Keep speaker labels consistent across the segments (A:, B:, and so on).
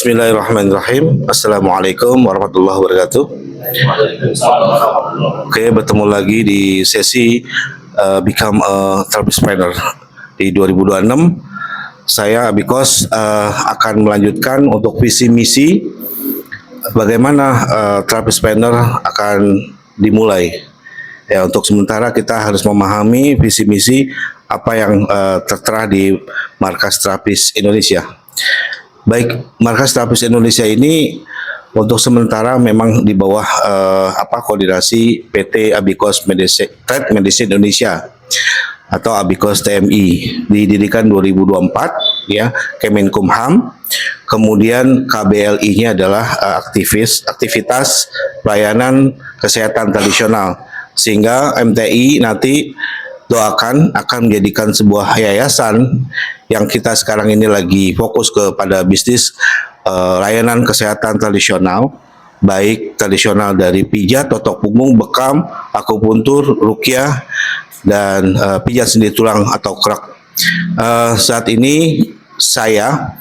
A: Bismillahirrahmanirrahim. Assalamualaikum warahmatullahi wabarakatuh. Oke, bertemu lagi di sesi Become a Therapist Planner di 2026. Saya Abikos akan melanjutkan untuk visi misi bagaimana Therapist Planner akan dimulai. Ya, untuk sementara kita harus memahami visi misi apa yang tertera di Markas Terapis Indonesia. Baik, Markas Terapis Indonesia ini untuk sementara memang di bawah koordinasi PT Abikos Trade Medicine Indonesia atau Abikos TMI, didirikan 2024 ya, Kemenkumham. Kemudian KBLI-nya adalah aktivitas pelayanan kesehatan tradisional, sehingga MTI nanti doakan akan menjadikan sebuah yayasan yang kita sekarang ini lagi fokus kepada bisnis layanan kesehatan tradisional, baik tradisional dari pijat, totok punggung, bekam, akupuntur, ruqyah, dan pijat sendi tulang atau kerak. Saat ini saya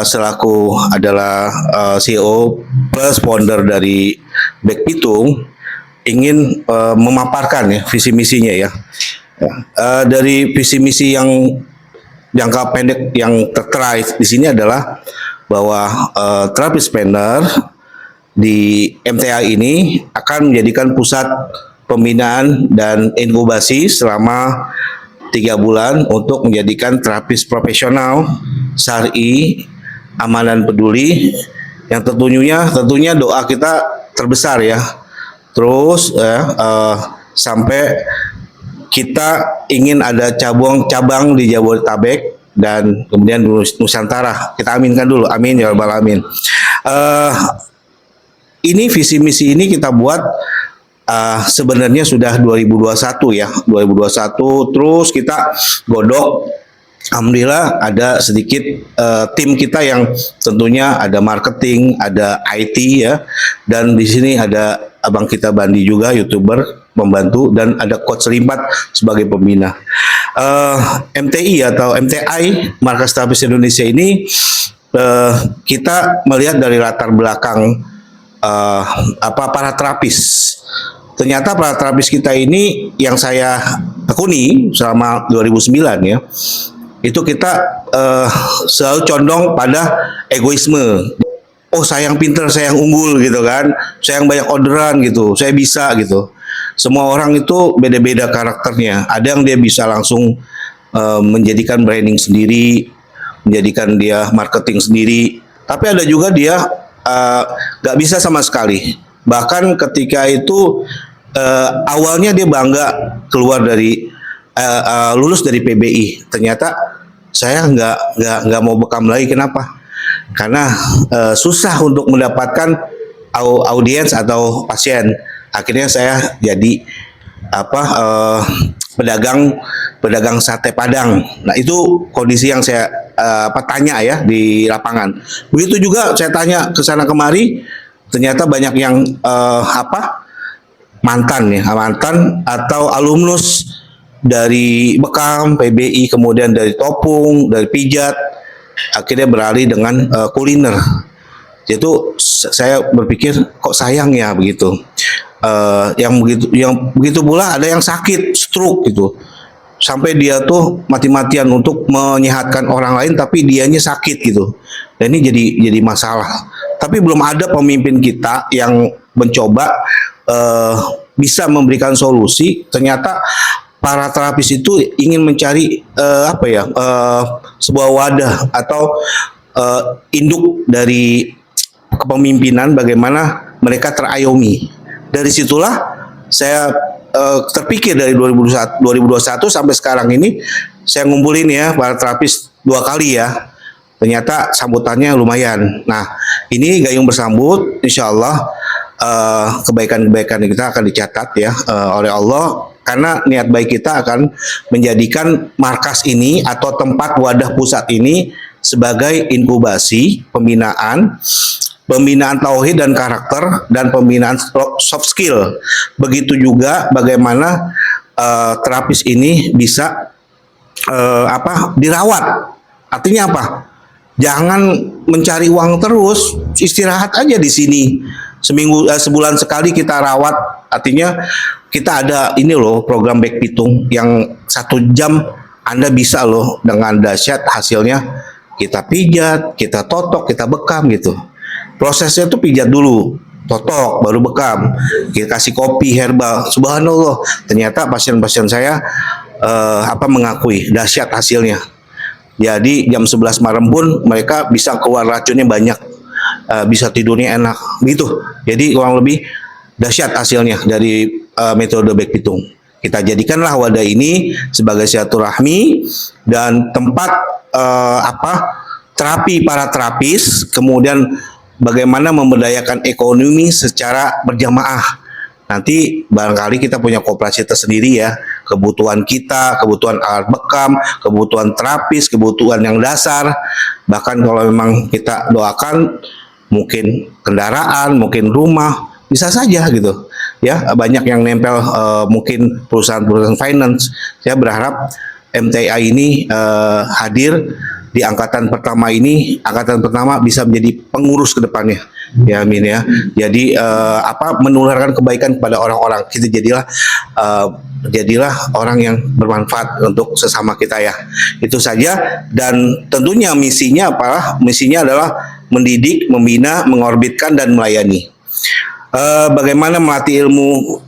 A: selaku adalah CEO plus founder dari Bek Pitung ingin memaparkan ya visi misinya ya. Dari visi misi yang jangka pendek yang tertera di sini adalah bahwa Therapist Planner di MTA ini akan menjadikan pusat pembinaan dan inkubasi selama 3 bulan untuk menjadikan terapis profesional, syar'i, aman dan peduli, yang tentunya doa kita terbesar ya. Terus sampai kita ingin ada cabang di Jabodetabek dan kemudian Nusantara. Kita aminkan dulu, amin ya rabbal alamin. Ini visi misi ini kita buat sebenarnya sudah 2021 ya, 2021. Terus kita godok, alhamdulillah ada sedikit tim kita yang tentunya ada marketing, ada IT ya, dan di sini ada abang kita Bandi juga, YouTuber membantu, dan ada coach Limpat sebagai pembina. MTI atau MTI Markas Terapis Indonesia ini kita melihat dari latar belakang para terapis. Ternyata para terapis kita ini yang saya tekuni selama 2009 ya, itu kita selalu condong pada egoisme. Oh, saya yang pinter, saya yang unggul gitu kan, saya yang banyak orderan gitu, saya bisa gitu. Semua orang itu beda-beda karakternya. Ada yang dia bisa langsung menjadikan branding sendiri, menjadikan dia marketing sendiri. Tapi ada juga dia gak bisa sama sekali. Bahkan ketika itu awalnya dia bangga keluar dari lulus dari PBI. Ternyata saya nggak mau bekam lagi. Kenapa? Karena susah untuk mendapatkan audiens atau pasien. Akhirnya saya jadi pedagang sate Padang. Nah, itu kondisi yang saya tanya ya di lapangan. Begitu juga saya tanya ke sana kemari, ternyata banyak yang mantan atau alumnus dari bekam, PBI, kemudian dari topung, dari pijat, akhirnya beralih dengan kuliner. Itu saya berpikir kok sayang ya begitu. Yang begitu pula ada yang sakit stroke gitu, sampai dia tuh mati-matian untuk menyehatkan orang lain, tapi dianya sakit gitu. Dan ini jadi masalah. Tapi belum ada pemimpin kita yang mencoba bisa memberikan solusi. Ternyata para terapis itu ingin mencari sebuah wadah atau induk dari kepemimpinan, bagaimana mereka terayomi. Dari situlah saya terpikir dari 2021 sampai sekarang ini saya ngumpulin ya para terapis 2 kali ya. Ternyata sambutannya lumayan. Nah, ini gayung bersambut, insya Allah kebaikan-kebaikan kita akan dicatat ya oleh Allah, karena niat baik kita akan menjadikan markas ini atau tempat wadah pusat ini sebagai inkubasi pembinaan tauhid dan karakter, dan pembinaan soft skill. Begitu juga bagaimana terapis ini bisa dirawat. Artinya apa? Jangan mencari uang terus, istirahat aja di sini. Seminggu sebulan sekali kita rawat, artinya kita ada ini loh program Back Pitung yang 1 jam Anda bisa loh dengan dahsyat hasilnya. Kita pijat, kita totok, kita bekam gitu. Prosesnya tuh pijat dulu, totok, baru bekam. Kita kasih kopi herbal. Subhanallah, ternyata pasien-pasien saya mengakui dahsyat hasilnya. Jadi jam 11 malam pun mereka bisa keluar racunnya banyak, bisa tidurnya enak gitu. Jadi kurang lebih dahsyat hasilnya dari metode Back Pitung. Kita jadikanlah wadah ini sebagai silaturahmi dan tempat terapi para terapis, kemudian bagaimana memberdayakan ekonomi secara berjamaah. Nanti barangkali kita punya koperasi tersendiri ya, kebutuhan kita, kebutuhan alat bekam, kebutuhan terapis, kebutuhan yang dasar, bahkan kalau memang kita doakan mungkin kendaraan, mungkin rumah, bisa saja gitu ya. Banyak yang nempel mungkin perusahaan-perusahaan finance. Saya berharap MTI ini hadir di angkatan pertama ini, angkatan pertama bisa menjadi pengurus ke depannya. Ya amin ya. Jadi menularkan kebaikan kepada orang-orang. Kita jadilah orang yang bermanfaat untuk sesama kita ya. Itu saja, dan tentunya misinya apa? Misinya adalah mendidik, membina, mengorbitkan dan melayani. Bagaimana melatih ilmu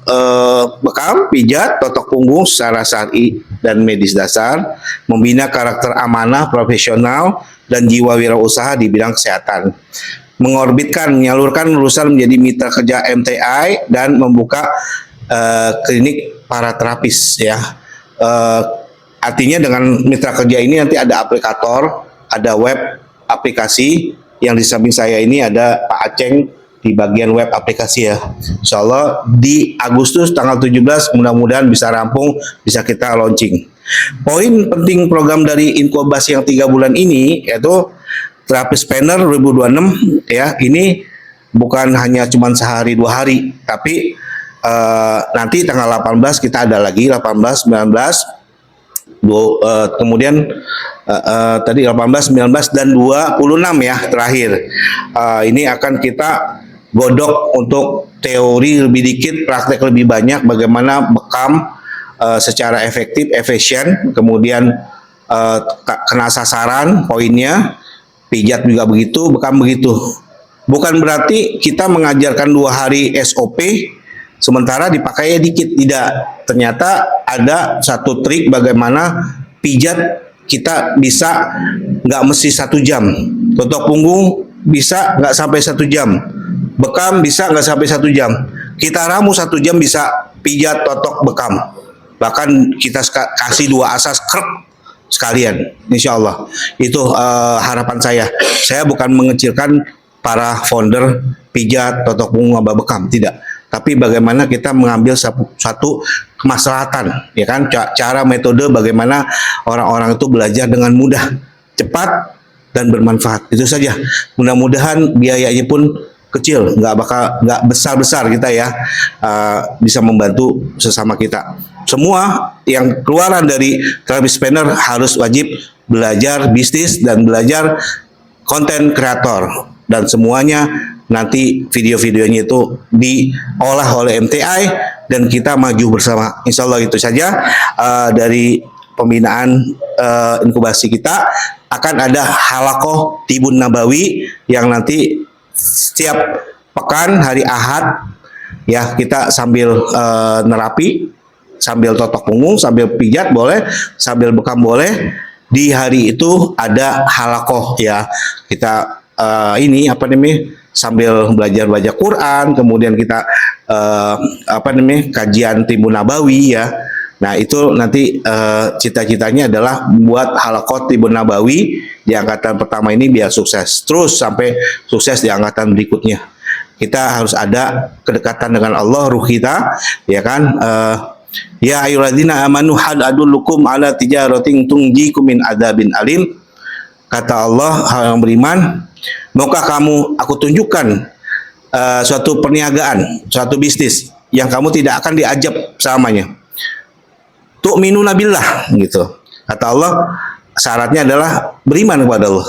A: bekam, pijat, totok punggung secara syar'i dan medis dasar, membina karakter amanah, profesional, dan jiwa wirausaha di bidang kesehatan, mengorbitkan, menyalurkan lulusan menjadi mitra kerja MTI dan membuka klinik para terapis ya. Artinya dengan mitra kerja ini nanti ada aplikator, ada web aplikasi, yang di samping saya ini ada Pak Aceng di bagian web aplikasi ya. Insya Allah di Agustus tanggal 17 mudah-mudahan bisa rampung, bisa kita launching. Poin penting program dari inkubasi yang 3 bulan ini yaitu Terapis Planner 2026 ya. Ini bukan hanya cuman sehari 2 hari, tapi nanti tanggal 18 kita ada lagi 18, 19, kemudian tadi 18, 19 dan 26 ya terakhir. Ini akan kita godok untuk teori lebih dikit, praktek lebih banyak, bagaimana bekam secara efektif, efisien, kemudian kena sasaran poinnya, pijat juga begitu, bekam begitu. Bukan berarti kita mengajarkan 2 hari SOP sementara dipakainya dikit, tidak. Ternyata ada satu trik bagaimana pijat kita bisa nggak mesti 1 jam, totok punggung bisa nggak sampai 1 jam, bekam bisa nggak sampai 1 jam, kita ramu 1 jam bisa pijat, totok, bekam. Bahkan kita kasih 2 asas krek sekalian, insya Allah. Itu harapan saya. Saya bukan mengecilkan para founder pijat, totok punggung, bekam, tidak. Tapi bagaimana kita mengambil satu kemaslahatan, ya kan? Cara metode bagaimana orang-orang itu belajar dengan mudah, cepat, dan bermanfaat. Itu saja. Mudah-mudahan biayanya pun kecil, nggak besar-besar kita ya, bisa membantu sesama kita. Semua yang keluaran dari Terapis Planner harus wajib belajar bisnis dan belajar konten kreator, dan semuanya nanti video-videonya itu diolah oleh MTI dan kita maju bersama. Insya Allah itu saja dari pembinaan inkubasi kita. Akan ada halakoh Tibun Nabawi yang nanti setiap pekan hari Ahad ya, kita sambil nerapi, sambil totok punggung, sambil pijat boleh, sambil bekam boleh. Di hari itu ada halakoh ya, kita sambil belajar baca Quran, kemudian kita kajian Timbun Nabawi ya. Nah itu nanti cita-citanya adalah buat halaqah Timbun Nabawi di angkatan pertama ini biar sukses terus sampai sukses di angkatan berikutnya. Kita harus ada kedekatan dengan Allah, ruh kita, ya kan? Ya ayyuhalladzina amanu hal adullukum ala tijaratin tunjikum min adzabin alim. Kata Allah, hal yang beriman, maukah aku tunjukkan suatu perniagaan, suatu bisnis yang kamu tidak akan diajab selamanya. Tu'minuna billah gitu. Kata Allah, syaratnya adalah beriman kepada Allah.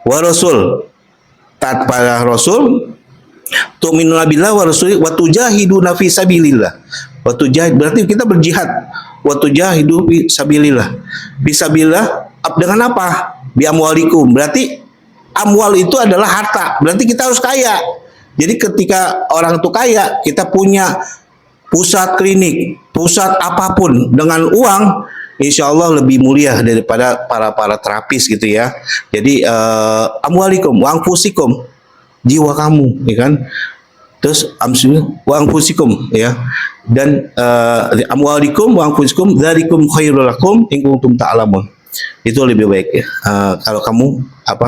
A: wa rasul, taat pada rasul, tu'minuna billah wa rasul wa tujahiduna fi sabilillah. Wa tujahid berarti kita berjihad. Wa tujahidu fi sabilillah. Fisabilillah dengan apa? Bi amwalikum. Berarti amwal itu adalah harta. Berarti kita harus kaya. Jadi ketika orang itu kaya, kita punya pusat klinik, pusat apapun dengan uang, insya Allah lebih mulia daripada para terapis gitu ya. Jadi amwalikum, wa anfusikum, jiwa kamu, ya kan? Terus wa anfusikum, ya. Dan amwalikum wa anfusikum dzalikum khairul lakum in kuntum ta'lamun. Itu lebih baik ya. Kalau kamu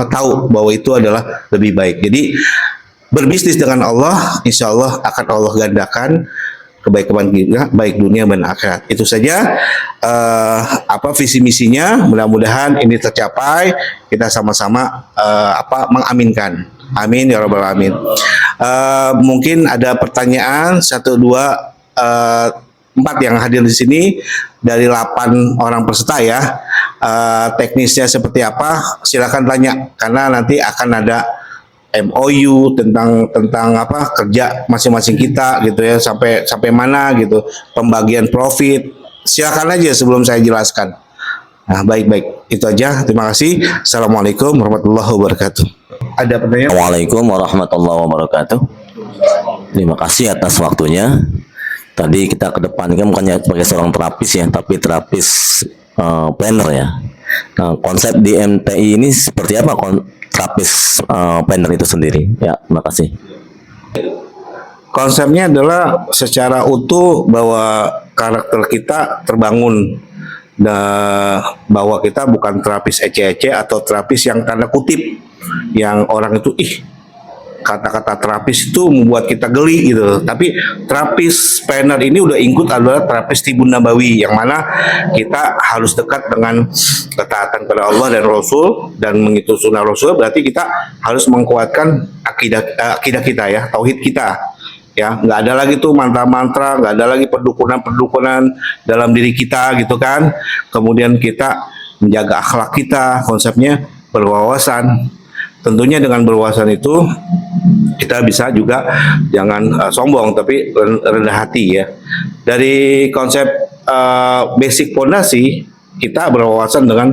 A: tahu bahwa itu adalah lebih baik. Jadi berbisnis dengan Allah, insya Allah akan Allah gandakan kebaikan kita, baik dunia dan akhirat. Itu saja visi misinya. Mudah-mudahan ini tercapai. Kita sama-sama mengaminkan. Amin ya rabbal alamin. Mungkin ada pertanyaan 1, 2, 4 yang hadir di sini dari 8 orang peserta ya. Teknisnya seperti apa? Silakan tanya karena nanti akan ada MOU tentang kerja masing-masing kita gitu ya, sampai mana gitu, pembagian profit. Silakan aja sebelum saya jelaskan. Nah, baik itu aja. Terima kasih. Assalamualaikum warahmatullahi wabarakatuh. Ada pertanyaan?
B: Waalaikumsalam warahmatullahi wabarakatuh. Terima kasih atas waktunya. Tadi kita kedepankan bukannya sebagai seorang terapis ya, tapi terapis planner ya. Nah, konsep di MTI ini seperti apa terapis planner itu sendiri? Ya, terima kasih.
A: Konsepnya adalah secara utuh bahwa karakter kita terbangun, bahwa kita bukan terapis ece-ece atau terapis yang tanda kutip, yang orang itu kata-kata terapis itu membuat kita geli gitu. Tapi terapis planner ini udah include adalah terapis Tibun Nabawi, yang mana kita harus dekat dengan ketaatan pada Allah dan Rasul dan mengikuti sunnah Rasul. Berarti kita harus menguatkan akidah kita ya, tauhid kita ya. Nggak ada lagi tuh mantra-mantra, nggak ada lagi perdukunan dalam diri kita gitu kan. Kemudian kita menjaga akhlak kita, konsepnya berwawasan. Tentunya dengan berwawasan itu kita bisa juga jangan sombong tapi rendah hati ya. Dari konsep basic fondasi kita berwawasan dengan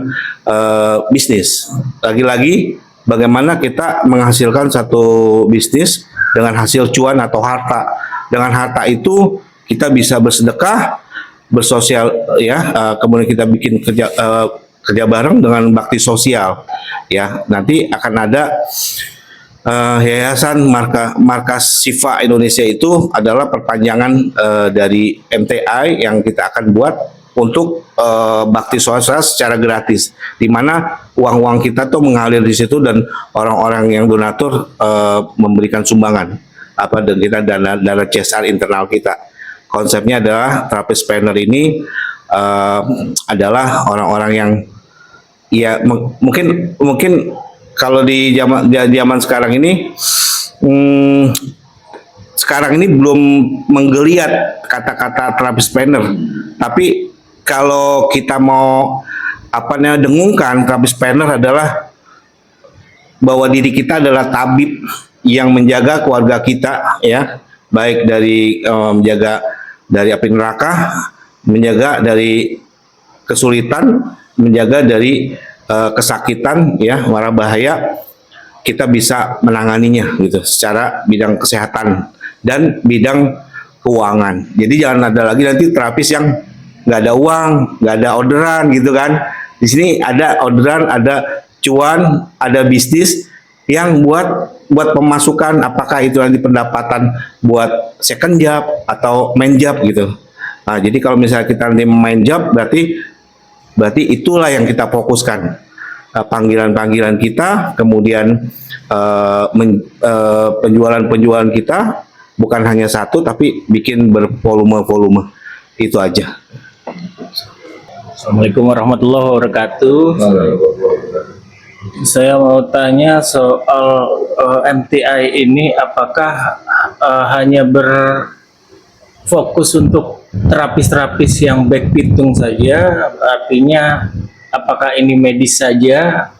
A: bisnis. Lagi-lagi bagaimana kita menghasilkan satu bisnis dengan hasil cuan atau harta. Dengan harta itu kita bisa bersedekah, bersosial ya, kemudian kita bikin kerja bareng dengan bakti sosial ya. Nanti akan ada yayasan markas Syifa Indonesia, itu adalah perpanjangan dari MTI yang kita akan buat untuk bakti sosial secara gratis, di mana uang-uang kita tuh mengalir di situ dan orang-orang yang donatur memberikan sumbangan dan kita dana CSR internal kita. Konsepnya adalah terapis planner ini adalah orang-orang yang ya mungkin kalau di zaman sekarang ini belum menggeliat kata-kata terapis planner. Tapi kalau kita mau dengungkan, terapis planner adalah bahwa diri kita adalah tabib yang menjaga keluarga kita ya, baik dari menjaga dari api neraka, menjaga dari kesulitan, menjaga dari kesakitan ya, mara bahaya, kita bisa menanganinya gitu secara bidang kesehatan dan bidang keuangan. Jadi jangan ada lagi nanti terapis yang nggak ada uang, nggak ada orderan gitu kan. Di sini ada orderan, ada cuan, ada bisnis yang buat pemasukan, apakah itu nanti pendapatan buat second job atau main job gitu. Nah, jadi kalau misalnya kita nanti main job, berarti itulah yang kita fokuskan, panggilan-panggilan kita, kemudian penjualan kita bukan hanya satu tapi bikin bervolume-volume. Itu aja.
C: Assalamualaikum warahmatullahi wabarakatuh. Saya mau tanya soal MTI ini, apakah hanya berfokus untuk terapis-terapis yang back pitung saja, artinya apakah ini medis saja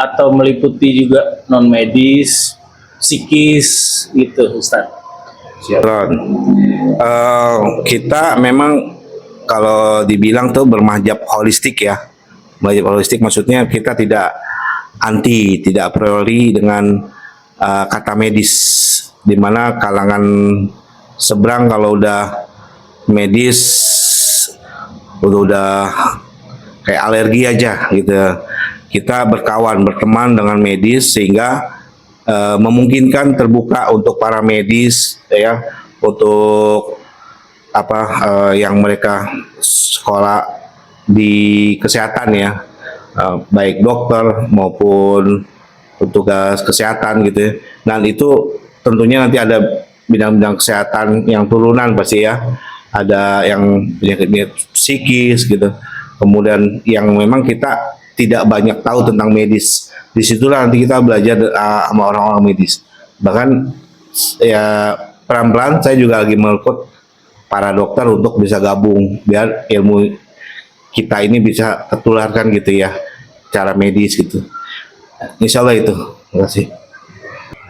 C: atau meliputi juga non medis, psikis gitu, Ustaz?
A: Ron, kita memang kalau dibilang tuh bermahjab holistik ya. Mahjab holistik maksudnya kita tidak anti, tidak a priori dengan kata medis, di mana kalangan seberang kalau udah medis udah kayak alergi aja gitu. Kita berkawan, berteman dengan medis sehingga memungkinkan terbuka untuk para medis ya, untuk apa yang mereka sekolah di kesehatan ya, baik dokter maupun petugas kesehatan gitu ya. Dan itu tentunya nanti ada bidang-bidang kesehatan yang turunan pasti ya, ada yang penyakit psikis gitu, kemudian yang memang kita tidak banyak tahu tentang medis. Disitulah nanti kita belajar sama orang-orang medis. Bahkan ya pelan-pelan saya juga lagi merekrut para dokter untuk bisa gabung biar ilmu kita ini bisa tertularkan gitu ya, cara medis gitu. Insya Allah itu. Terima kasih.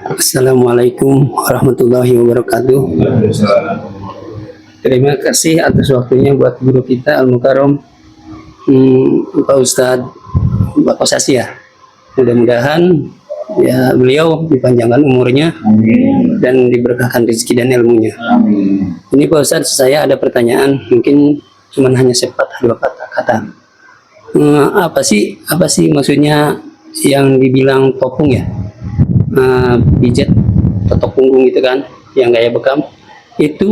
D: Assalamualaikum warahmatullahi wabarakatuh. Terima kasih atas waktunya buat guru kita Al-Mukarram, Pak Ustadz Bapak Sasya. Mudah-mudahan ya beliau dipanjangkan umurnya dan diberkahkan rezeki dan ilmunya. Ini Pak Ustadz, saya ada pertanyaan, mungkin cuman hanya sepatah dua kata. Apa sih maksudnya yang dibilang topung ya? Pijat totok punggung itu kan, yang gaya bekam. Itu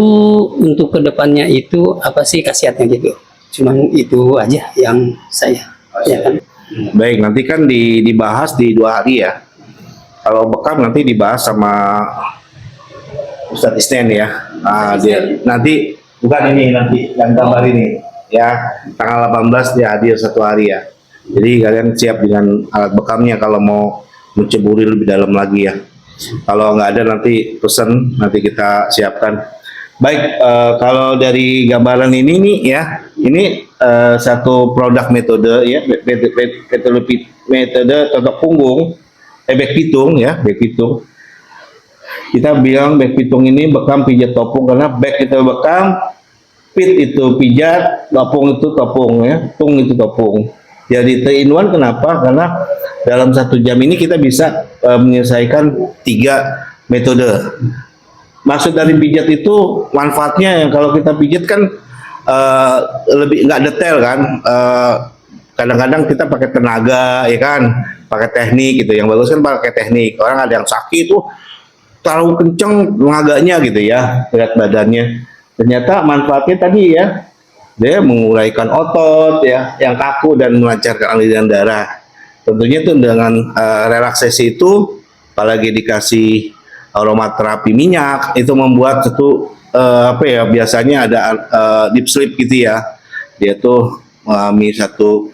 D: untuk kedepannya itu apa sih khasiatnya gitu? Cuman itu aja yang saya ya kan.
A: Baik, nanti kan dibahas di 2 hari ya. Kalau bekam nanti dibahas sama Ustadz Isnen ya. Nanti bukan ini, nanti yang gambar ini ya, tanggal 18 dia hadir 1 hari ya. Jadi kalian siap dengan alat bekamnya kalau mau menceburi lebih dalam lagi ya. Kalau nggak ada nanti pesan, nanti kita siapkan. Baik, kalau dari gambaran ini nih ya, ini satu produk metode ya, metode totok punggung, back pitung ya, back pitung. Kita bilang back pitung ini bekam pijat topung karena back itu bekam, pit itu pijat, topung itu topung ya, tung itu topung. Jadi 3-in-1 kenapa? Karena dalam 1 jam ini kita bisa menyelesaikan 3 metode. Maksud dari pijat itu manfaatnya yang kalau kita pijat kan lebih nggak detail kan. Kadang-kadang kita pakai tenaga ya kan, pakai teknik gitu. Yang bagus kan pakai teknik. Orang ada yang sakit tuh terlalu kenceng tenaganya gitu ya, berat badannya. Ternyata manfaatnya tadi ya, dia menguraikan otot ya yang kaku dan melancarkan aliran darah. Tentunya tuh dengan relaksasi itu, apalagi dikasih aromaterapi minyak, itu membuat satu apa ya, biasanya ada deep sleep gitu ya. Dia tuh mengalami satu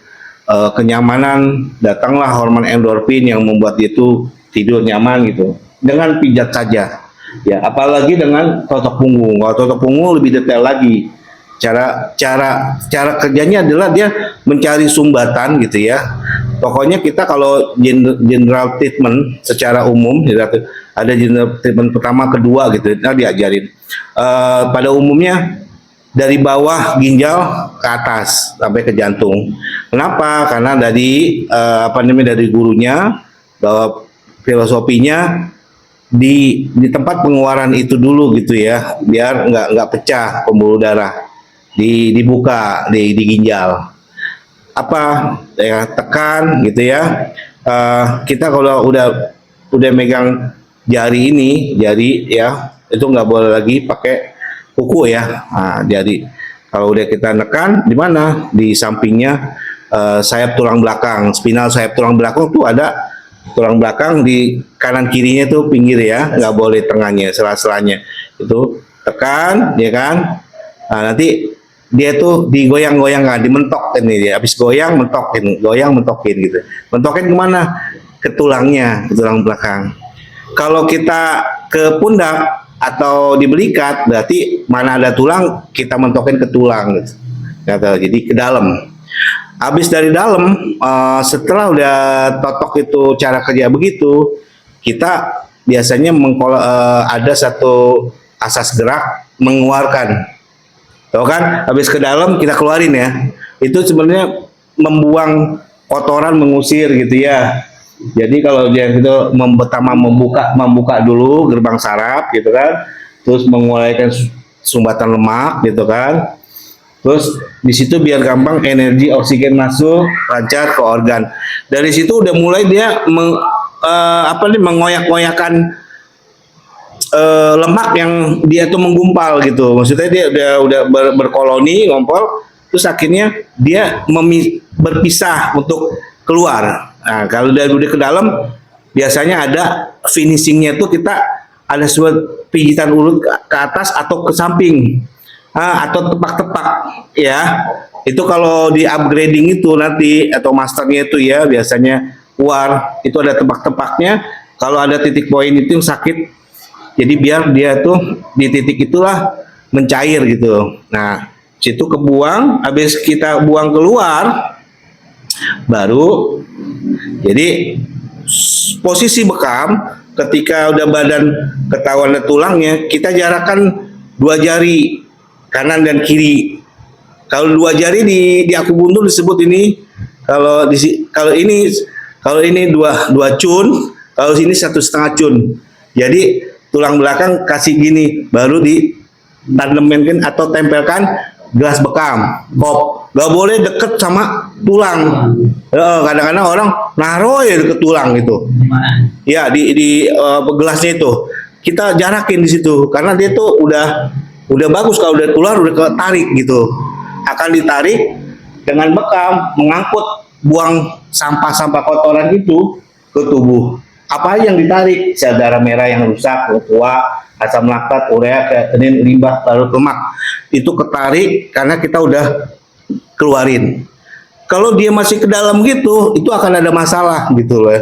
A: kenyamanan, datanglah hormon endorfin yang membuat dia tuh tidur nyaman gitu. Dengan pijat saja. Ya, apalagi dengan totok punggung. Kalau totok punggung lebih detail lagi. Cara kerjanya adalah dia mencari sumbatan gitu ya. Pokoknya kita kalau general treatment secara umum ada general treatment pertama, kedua gitu, nah diajarin. Pada umumnya dari bawah ginjal ke atas sampai ke jantung. Kenapa? Karena dari dari gurunya bahwa filosofinya di tempat pengeluaran itu dulu gitu ya, biar nggak pecah pembuluh darah. Dibuka di ginjal, apa ya, tekan gitu ya. Kita kalau udah megang jari ya, itu nggak boleh lagi pakai kuku ya. Jadi kalau udah kita nekan di mana, di sampingnya sayap tulang belakang, spinal sayap tulang belakang tuh ada tulang belakang di kanan kirinya tuh pinggir ya, nggak boleh tengahnya, sela-selanya itu tekan ya kan. Nanti dia tuh digoyang-goyangkan, dimentok ini dia, habis goyang mentokin, goyang mentokin gitu. Mentokin kemana? Ke tulangnya, ke tulang belakang. Kalau kita ke pundak atau di belikat, berarti mana ada tulang kita mentokin ke tulang gitu. Jadi ke dalam. habis dari dalam, setelah udah totok itu cara kerja begitu, kita biasanya ada satu asas gerak mengeluarkan. Tahu kan? Habis ke dalam kita keluarin ya. Itu sebenarnya membuang kotoran, mengusir gitu ya. Jadi kalau dia itu pertama membuka dulu gerbang saraf gitu kan, terus mengeluarkan sumbatan lemak gitu kan. Terus di situ biar gampang energi oksigen masuk lancar ke organ. Dari situ udah mulai dia mengoyak-ngoyakan lemak yang dia tuh menggumpal gitu. Maksudnya dia udah berkoloni, ngompol, terus akhirnya dia berpisah untuk keluar. Nah, kalau udah ke dalam, biasanya ada finishingnya tuh kita ada sebuah pijitan ulut ke atas atau ke samping, atau tepak-tepak ya. Itu kalau di upgrading itu nanti atau masternya itu ya biasanya keluar itu ada tepak-tepaknya. Kalau ada titik poin itu yang sakit, jadi biar dia tuh di titik itulah mencair gitu. Nah, situ kebuang, habis kita buang keluar, baru jadi posisi bekam ketika udah badan ketahuan ada tulangnya, kita jarakkan 2 jari kanan dan kiri. Kalau 2 jari di akubuntur disebut ini, kalau ini dua cun, kalau sini 1,5 cun. Jadi tulang belakang kasih gini, baru ditanemenkan atau tempelkan gelas bekam, kop. Gak boleh deket sama tulang. Kadang-kadang orang naruh ya deket tulang gitu. Ya di gelasnya itu kita jarakin di situ karena dia tuh udah bagus. Kalau udah keluar udah ketarik gitu, akan ditarik dengan bekam mengangkut buang sampah-sampah kotoran itu ke tubuh. Apa yang ditarik? Sel darah merah yang rusak, tua, asam laktat, urea, kreatinin, limbah, larut lemak. Itu ketarik karena kita udah keluarin. Kalau dia masih ke dalam gitu, itu akan ada masalah gitu loh.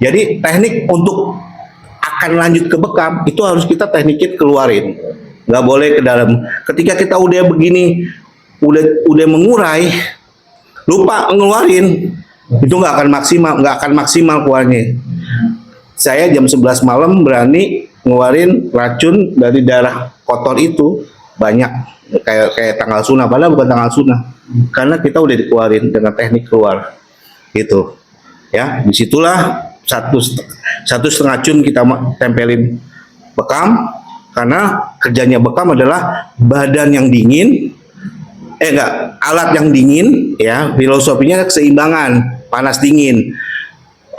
A: Jadi teknik untuk akan lanjut ke bekam itu harus kita teknikin keluarin. Nggak boleh ke dalam. Ketika kita udah begini, udah mengurai, lupa ngeluarin, itu nggak akan maksimal keluarnya. Saya jam 11 malam berani ngeluarin racun dari darah kotor itu banyak, kayak tanggal sunnah, padahal bukan tanggal sunnah, karena kita udah dikeluarin dengan teknik keluar gitu ya. Disitulah 1,5 cun kita tempelin bekam, karena kerjanya bekam adalah badan yang dingin, alat yang dingin ya, filosofinya keseimbangan panas dingin.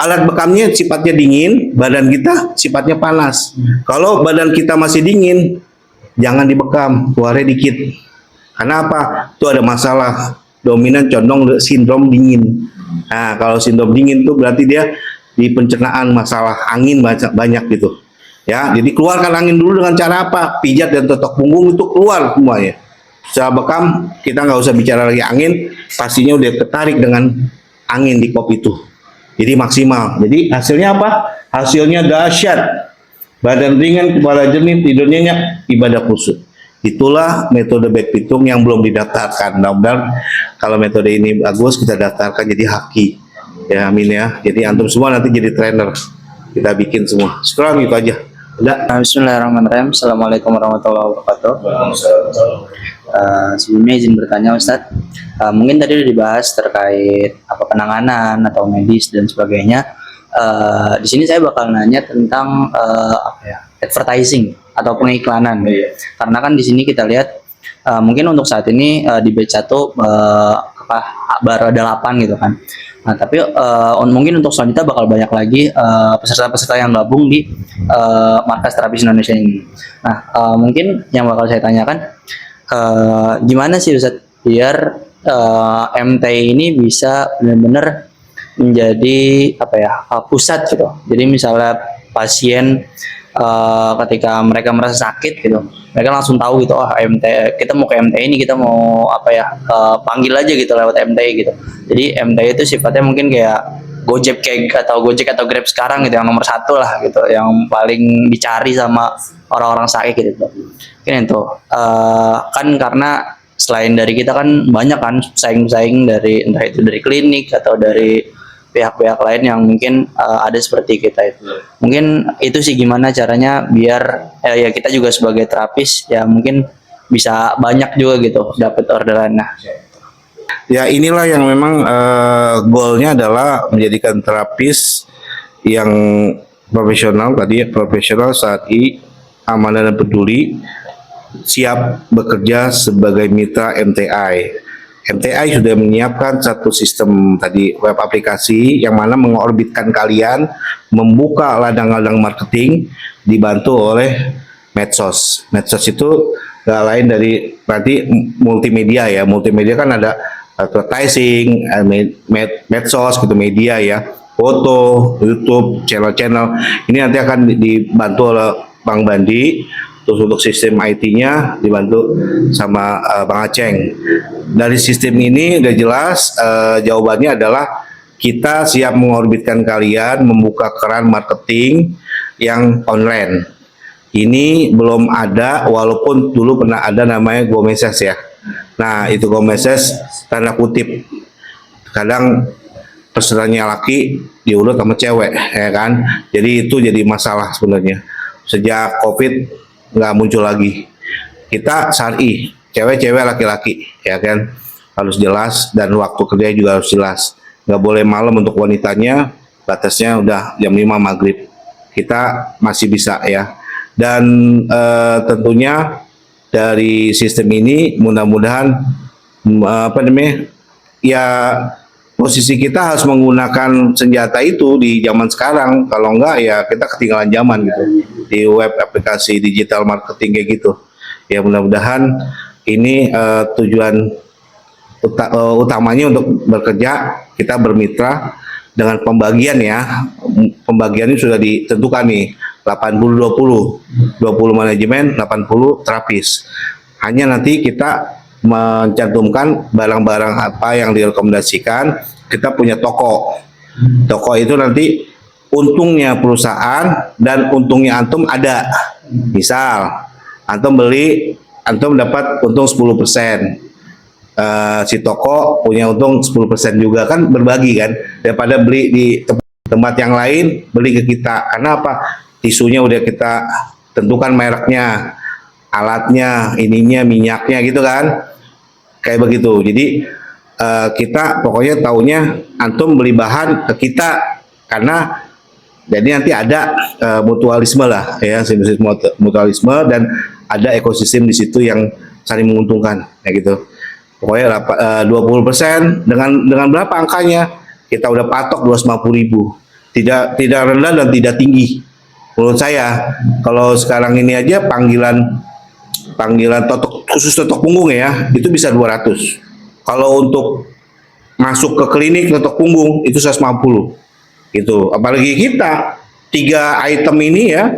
A: Alat bekamnya sifatnya dingin, badan kita sifatnya panas. Kalau badan kita masih dingin, jangan dibekam, keluarnya dikit. Karena apa? Itu ada masalah dominan condong sindrom dingin. Nah, kalau sindrom dingin itu berarti dia di pencernaan masalah angin banyak gitu. Ya, jadi keluarkan angin dulu dengan cara apa? Pijat dan totok punggung itu keluar semuanya. Setelah bekam, kita nggak usah bicara lagi angin, pastinya udah ketarik dengan angin di kop itu. Jadi maksimal. Jadi hasilnya apa? Hasilnya dahsyat. Badan ringan, kepala jernih, tidur nyenyak, ibadah khusyuk. Itulah metode Bek Pitung yang belum didaftarkan. Mudah-mudahan kalau metode ini bagus, kita daftarkan jadi haki. Ya, amin ya. Jadi antum semua nanti jadi trainer. Kita bikin semua. Sekarang itu aja. Udah.
E: Bismillahirrahmanirrahim. Assalamualaikum warahmatullahi wabarakatuh. Sebelumnya izin bertanya Ustadz, mungkin tadi sudah dibahas terkait apa penanganan atau medis dan sebagainya. Di sini saya bakal nanya tentang advertising atau pengiklanan. Karena kan di sini kita lihat mungkin untuk saat ini di batch 1 baru ada 8 gitu kan. Nah, tapi mungkin untuk selanjutnya bakal banyak lagi peserta-peserta yang gabung di Markas Terapis Indonesia ini. Nah, mungkin yang bakal saya tanyakan, gimana sih Ustadz biar MT ini bisa benar-benar menjadi pusat gitu. Jadi misalnya pasien ketika mereka merasa sakit gitu, mereka langsung tahu gitu, MT, kita mau ke MT ini, kita mau panggil aja gitu lewat MT gitu. Jadi MT itu sifatnya mungkin kayak Gojek atau Grab sekarang gitu, yang nomor 1 lah gitu, yang paling dicari sama orang-orang sakit gitu. Mungkin itu kan karena selain dari kita kan banyak kan pesaing-pesaing dari entah itu dari klinik atau dari pihak-pihak lain yang mungkin ada seperti kita itu. Mungkin itu sih gimana caranya biar ya kita juga sebagai terapis ya mungkin bisa banyak juga gitu dapat orderan. Nah,
A: Ya inilah yang memang goalnya adalah menjadikan terapis yang profesional tadi, profesional SARI, amanah dan peduli, siap bekerja sebagai mitra MTI. MTI sudah menyiapkan satu sistem tadi web aplikasi yang mana mengorbitkan kalian membuka ladang-ladang marketing dibantu oleh medsos. Medsos itu gak lain dari nanti multimedia ya. Multimedia kan ada advertising, medsos gitu, media ya, foto, YouTube, channel-channel. Ini nanti akan dibantu oleh Bang Bandi. Terus untuk sistem IT-nya dibantu sama Bang Aceng. Dari sistem ini udah jelas jawabannya adalah kita siap mengorbitkan kalian membuka keran marketing yang online. Ini belum ada, walaupun dulu pernah ada namanya Go Message ya. Nah itu Go Message tanda kutip. Kadang pesertanya laki diurut sama cewek, ya kan? Jadi itu jadi masalah sebenarnya. Sejak COVID nggak muncul lagi. Kita SARI, cewek-cewek laki-laki, ya kan, harus jelas, dan waktu kerja juga harus jelas. Nggak boleh malam untuk wanitanya, batasnya udah jam 5 maghrib. Kita masih bisa ya. Dan tentunya dari sistem ini mudah-mudahan ya posisi kita harus menggunakan senjata itu di zaman sekarang. Kalau enggak ya kita ketinggalan zaman gitu di web aplikasi digital marketing kayak gitu. Ya mudah-mudahan ini tujuan utamanya untuk bekerja, kita bermitra dengan pembagian ya. Pembagiannya sudah ditentukan nih, 80-20, 20 manajemen, 80 terapis. Hanya nanti kita mencantumkan barang-barang apa yang direkomendasikan. Kita punya toko. Toko itu nanti untungnya perusahaan dan untungnya antum ada. Misal antum beli, antum dapat untung 10%. Si toko punya untung 10% juga, kan berbagi kan, daripada beli di tempat yang lain, beli ke kita. Karena apa? Tisunya udah kita tentukan mereknya, alatnya, ininya, minyaknya gitu kan, kayak begitu. Jadi kita pokoknya taunya antum beli bahan ke kita, karena jadi nanti ada mutualisme lah ya, simbiosis mutualisme, dan ada ekosistem di situ yang saling menguntungkan kayak gitu. Pokoknya 20% dengan berapa angkanya kita udah patok 250.000, tidak rendah dan tidak tinggi. Menurut saya kalau sekarang ini aja panggilan totok, khusus totok punggung ya, itu bisa 200. Kalau untuk masuk ke klinik totok punggung itu 150 gitu. Apalagi kita 3 item ini ya,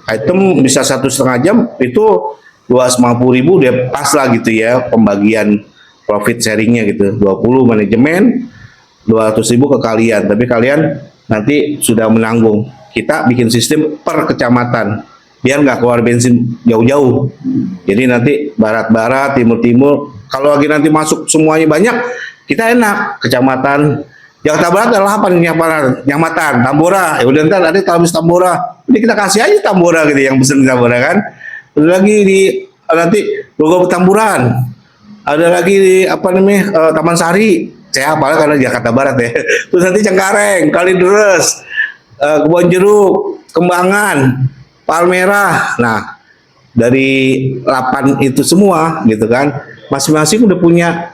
A: item bisa 1,5 jam, itu 250.000 dia pas lah gitu ya, pembagian profit sharingnya gitu. 20 manajemen, 200.000 ke kalian, tapi kalian nanti sudah menanggung. Kita bikin sistem per kecamatan biar nggak keluar bensin jauh-jauh. Jadi nanti barat-barat, timur-timur, kalau lagi nanti masuk semuanya banyak, kita enak. Kecamatan Jakarta Barat adalah apa nih? Nyamatan, Tambora. Ya udah ntar ada habis Tambora. Jadi kita kasih aja Tambora gitu, yang pesen Tambora kan. Ada lagi di nanti logo Petamburan. Ada lagi di Taman Sari. Saya apalah karena Jakarta Barat ya. Terus nanti Cengkareng, Kalideres, Kebon Jeruk, Kembangan, Palmerah. Nah, dari 8 itu semua gitu kan, masing-masing udah punya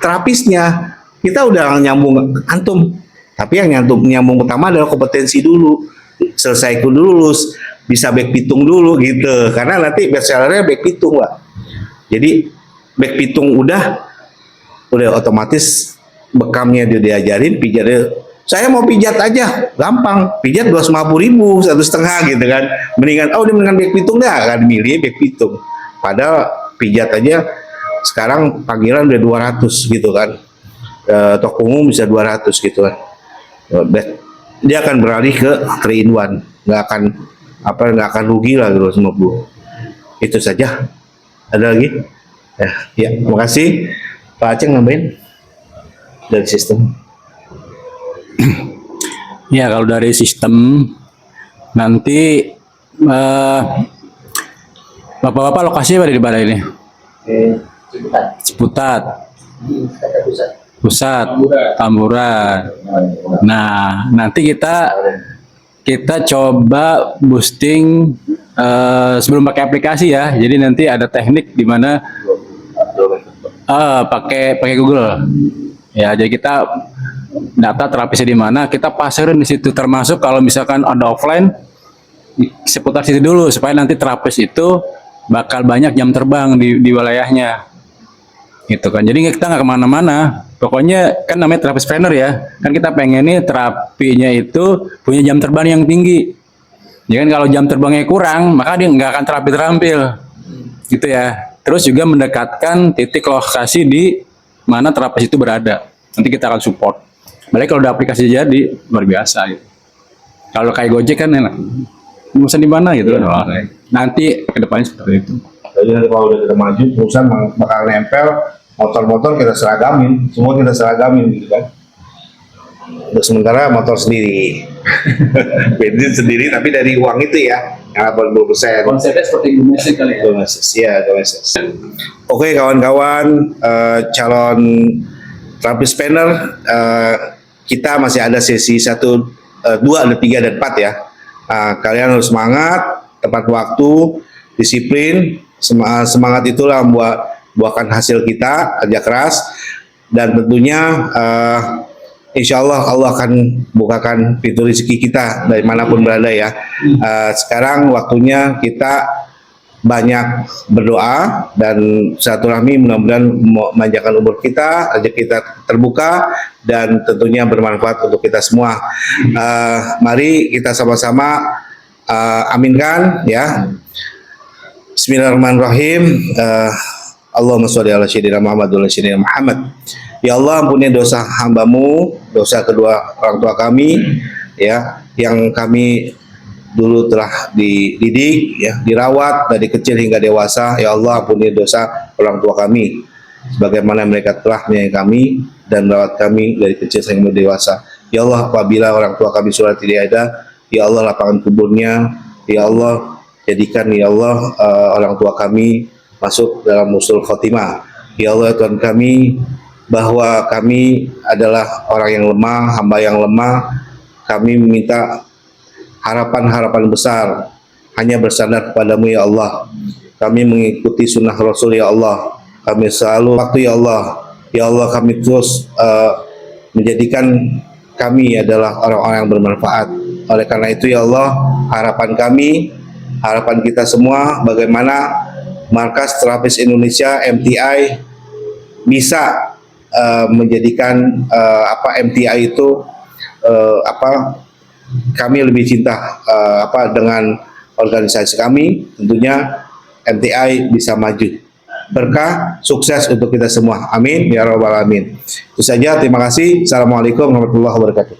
A: terapisnya. Kita udah nyambung antum, tapi yang nyambung utama adalah kompetensi dulu, selesai dulu lulus, bisa back pitung dulu gitu, karena nanti best sellernya back pitung lah. Jadi back pitung udah otomatis bekamnya dia diajarin, pijatnya saya mau pijat aja, gampang, pijat 250.000, 1,5 gitu kan, mendingan dia back pitung dah, kan milih back pitung. Padahal pijat aja sekarang panggilan udah 200 gitu kan. Toko umum bisa 200 gitu kan. Dia akan beralih ke 3-in-1, nggak akan rugi lah 250. Itu saja. Ada lagi? Ya, terima kasih. Pak Aceh nambahin dari sistem.
F: Ya, kalau dari sistem nanti bapak-bapak lokasinya pada di mana ini? Ciputat, Pusat, Tamburan. Nah, nanti kita coba boosting sebelum pakai aplikasi ya. Jadi nanti ada teknik di mana pakai Google. Ya, jadi kita data terapisnya di mana, kita pasarin di situ, termasuk kalau misalkan ada offline seputar situ dulu supaya nanti terapis itu bakal banyak jam terbang di wilayahnya. Gitu kan. Jadi kita nggak kemana-mana. Pokoknya kan namanya terapis trainer ya. Kan kita pengen nih terapinya itu punya jam terbang yang tinggi. Ya kan, kalau jam terbangnya kurang, maka dia nggak akan terapi terampil. Gitu ya. Terus juga mendekatkan titik lokasi di mana terapis itu berada. Nanti kita akan support. Balik kalau udah aplikasi jadi, luar biasa gitu. Kalau kayak Gojek kan enak. Perusahaan di mana gitu kan. Nanti ke depannya seperti itu.
A: Jadi nanti kalau udah kita maju, perusahaan bakal nempel, motor-motor kita seragamin, semua kita seragamin gitu kan. Untuk sementara motor sendiri, bensin sendiri, tapi dari uang itu ya, yang 80%.
C: Konsepnya seperti domestik kali ya.
A: Domestik. Oke kawan-kawan, calon terapis trainer, kita masih ada sesi 1, 2, ada 3 dan 4 ya. Kalian harus semangat, tepat waktu, disiplin. Semangat itulah buahkan hasil kita, kerja keras, dan tentunya insya Allah akan bukakan pintu rezeki kita dari manapun berada ya. Sekarang waktunya kita banyak berdoa dan silaturahmi, mudah-mudahan memanjangkan umur kita, rezeki kita terbuka dan tentunya bermanfaat untuk kita semua. Mari kita sama-sama aminkan ya. Bismillahirrahmanirrahim. Allahumma sholli ala sayyidina Muhammad wa ala sayyidina Muhammad. Ya Allah, ampuni dosa hamba-Mu, dosa kedua orang tua kami ya, yang kami dulu telah dididik ya, dirawat dari kecil hingga dewasa. Ya Allah, ampuni dosa orang tua kami sebagaimana mereka telah menyayangi kami dan merawat kami dari kecil hingga dewasa. Ya Allah, apabila orang tua kami sudah tidak ada, ya Allah lapangkan kuburnya. Ya Allah, jadikan ya Allah orang tua kami masuk dalam husnul khotimah. Ya Allah Tuhan kami, bahwa kami adalah orang yang lemah, hamba yang lemah. Kami meminta harapan-harapan besar hanya bersandar kepadamu ya Allah. Kami mengikuti sunnah Rasul ya Allah. Kami selalu waktu ya Allah. Ya Allah, kami terus menjadikan kami adalah orang-orang yang bermanfaat. Oleh karena itu ya Allah, harapan kami, harapan kita semua, bagaimana Markas Terapis Indonesia MTI bisa menjadikan MTI itu kami lebih cinta dengan organisasi kami. Tentunya MTI bisa maju, berkah, sukses untuk kita semua, amin ya rabbal alamin. Itu saja, terima kasih. Assalamualaikum warahmatullahi wabarakatuh.